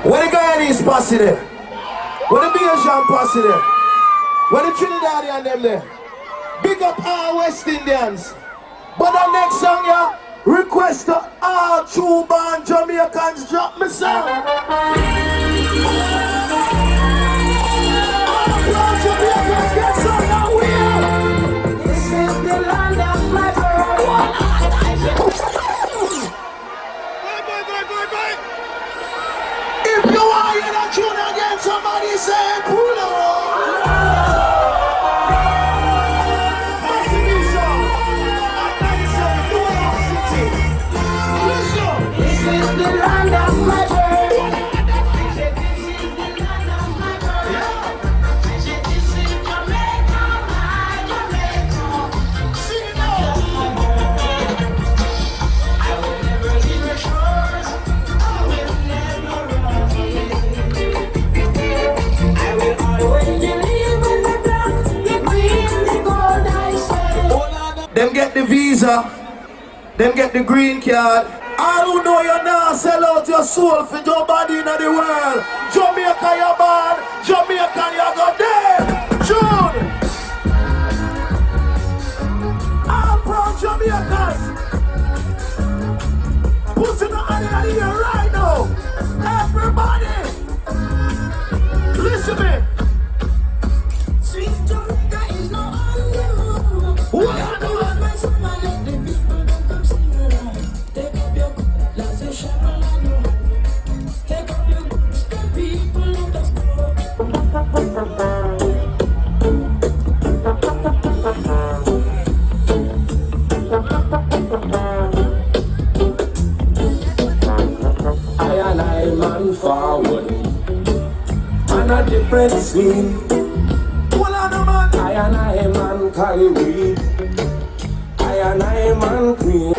Where the Guyanese posse there? Where the Bajan posse there? Where the Trinidadian them there? Big up all West Indians. But the next song, yeah, request to all true born Jamaicans drop me song. All Jamaicans get some now wheel. This is the land of my birth. If you are in a tune again, somebody say pull on. Them get the visa, them get the green card. All who know you now sell out your soul for your body in the world. Jamaica you born, Jamaica you go dead. June. All proud Jamaicans. Put your hand in the air right now. Everybody. Listen to me. Sweet Jamaica is not on you. What? Forward on a different scene. I and I man carry weed. I and I man queen.